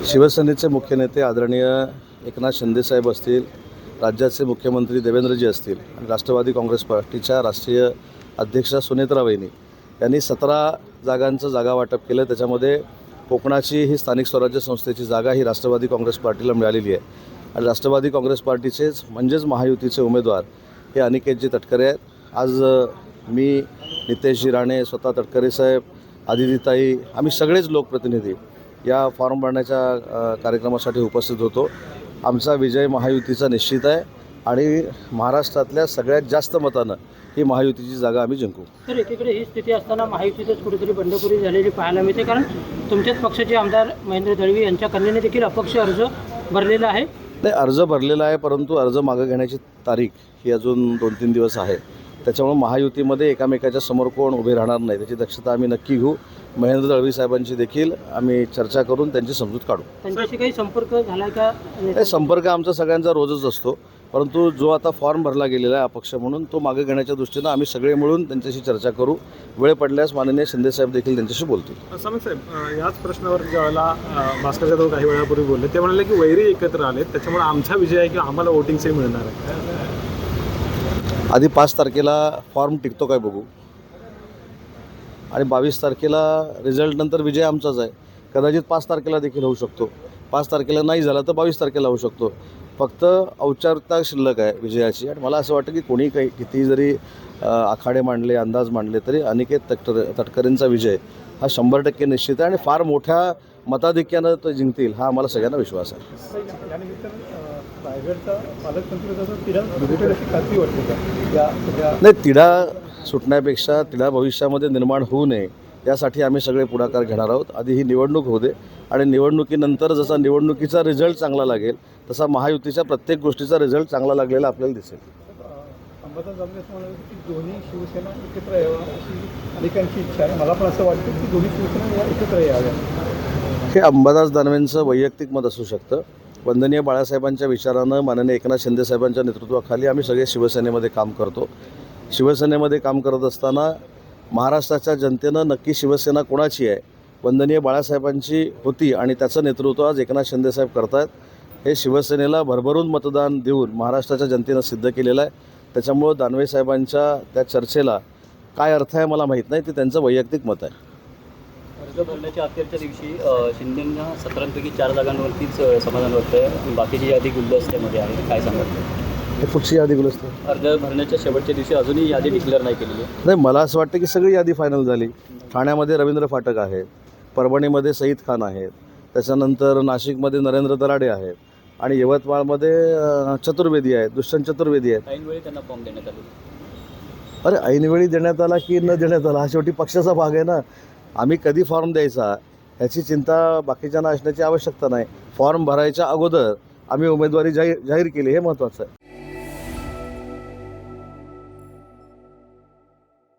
शिवसेनेचे मुख्य नेते आदरणीय एकनाथ शिंदेसाहेब असतील, राज्याचे मुख्यमंत्री देवेंद्रजी असतील आणि राष्ट्रवादी काँग्रेस पार्टीच्या राष्ट्रीय अध्यक्षा सुनेत्रा वहिनी यांनी 17 जागांचं जागा वाटप केलं। त्याच्यामध्ये कोकणाची ही स्थानिक स्वराज्य संस्थेची जागा ही राष्ट्रवादी काँग्रेस पार्टीला मिळालेली आहे आणि राष्ट्रवादी काँग्रेस पार्टीचेच म्हणजेच महायुतीचे उमेदवार हे अनिकेतजी तटकरे आहेत। आज मी, नितेशजी राणे, स्वतः तटकरे साहेब, आदितीताई, आम्ही सगळेच लोकप्रतिनिधी या फॉर्म भरण्याच्या कार्यक्रमासाठी उपस्थित होतो। आमचा विजय महायुतीचा निश्चित आहे आणि महाराष्ट्रातल्या सगळ्यात जास्त मतानं ही महायुतीची जागा आम्ही जिंकू। तर एकीकडे ही स्थिती असताना महायुतीतच कुठेतरी बंडखोरी झालेली पाहायला मिळते, कारण तुमच्याच पक्षाचे आमदार महेंद्र दळवी यांच्या कन्येने देखील अपक्ष अर्ज भरलेला आहे। नाही, अर्ज भरलेला आहे, परंतु अर्ज मागं घेण्याची तारीख ही अजून 2-3 दिवस आहे। त्याच्यामुळे महायुतीमध्ये एकामेकाच्या समोर कोण उभे राहणार नाही त्याची दक्षता आम्ही नक्की घेऊ। महेंद्र दळवी साहेबांची देखील आम्ही चर्चा करून त्यांची समजूत काढू। त्यांच्याशी काही संपर्क झाला का? हे संपर्क आमचा सगळ्यांचा रोजच असतो, परंतु जो आता फॉर्म भरला गेलेला आहे अपक्ष म्हणून तो मागे घेण्याच्या दृष्टीनं आम्ही सगळे मिळून त्यांच्याशी चर्चा करू। वेळ पडल्यास माननीय शिंदेसाहेब देखील त्यांच्याशी बोलतील। समीर साहेब, याच प्रश्नावर ज्यावेळेला भास्कर जाधव काही वेळापूर्वी बोलले ते म्हणाले की वैरी एकत्र आले, त्याच्यामुळे आमचा विजय आहे की आम्हाला वोटिंगचे मिळणार आहे। आधी 5 तारखेला फॉर्म टिकतो काय बघू आणि 22 तारखेला रिझल्ट नंतर विजय आमचाच आहे। कदाचित 5 तारखेला देखील होऊ शकतो, 5 तारखेला नाही झाला तर 22 तारखेला होऊ शकतो। फक्त औपचारिकता शिल्लक आहे विजयाची आणि मला असं वाटतं की कोणी काही किती जरी आखाडे मांडले, अंदाज मांडले तरी अनिकेत तटकरेंचा विजय हा 100% निश्चित आहे आणि फार मोठ्या मताधिक्यानं तो जिंकतील हा आम्हाला सगळ्यांना विश्वास आहे। नाही, तिढा सुटण्यापेक्षा तिढा भविष्यामध्ये निर्माण होऊ नये यासाठी आम्ही सगळे पुढाकार घेणार आहोत। आधी ही निवडणूक होऊ दे आणि निवडणुकीनंतर जसा निवडणुकीचा रिझल्ट चांगला लागेल तसा महायुतीच्या प्रत्येक गोष्टीचा रिझल्ट चांगला लागलेला आपल्याला दिसेल। दोन्ही शिवसेना एकत्र यावं अशी अनेकांची इच्छा आहे। मला पण असं वाटतं की दोन्ही शिवसेना एकत्र याव्या। हे अंबादास दानवेंचं वैयक्तिक मत असू शकतं। वंदनीय बाळासाहेबांच्या विचारानं माननीय एकनाथ शिंदेसाहेबांच्या नेतृत्वाखाली आम्ही सगळे शिवसेनेमध्ये काम करतो। शिवसेनेमध्ये काम करत असताना महाराष्ट्राच्या जनतेनं नक्की शिवसेना कोणाची आहे, वंदनीय बाळासाहेबांची होती आणि त्याचं नेतृत्व आज एकनाथ शिंदेसाहेब करत आहेत। हे शिवसेनेला भरभरून मतदान देऊन महाराष्ट्राच्या जनतेनं सिद्ध केलेलं आहे। त्याच्यामुळं दानवे साहेबांच्या त्या चर्चेला काय अर्थ आहे मला माहीत नाही, ते त्यांचं वैयक्तिक मत आहे। अर्ज भरण्याच्या अखेरच्या दिवशी शिंदेंना 17पैकी 4 जागांवरतीच समाधान वाटतं, बाकीची यादी गुलदस्त्यामध्ये आहे, काय सांगतात? हे कुठची यादी गुलस्त अर्ज भरण्याच्या शेवटच्या दिवशी अजूनही यादी डिक्लेअर नाही केलेली आहे। नाही, मला असं वाटतं की सगळी यादी फायनल झाली। ठाण्यामध्ये रवींद्र फाटक आहेत, परभणीमध्ये सईद खान आहेत, त्याच्यानंतर नाशिकमध्ये नरेंद्र दराडे आहेत आणि यवतमाळमध्ये चतुर्वेदी आहेत, दुष्यंत चतुर्वेदी आहेत। ऐनवेळी त्यांना फॉर्म देण्यात आले। अरे, ऐनवेळी देण्यात आला की न देण्यात आला हा शेवटी पक्षाचा भाग आहे ना। आम्ही कधी फॉर्म द्यायचा ह्याची चिंता बाकीच्यांना असण्याची आवश्यकता नाही। फॉर्म भरायच्या अगोदर आम्ही उमेदवारी जाहीर केली हे महत्त्वाचं आहे।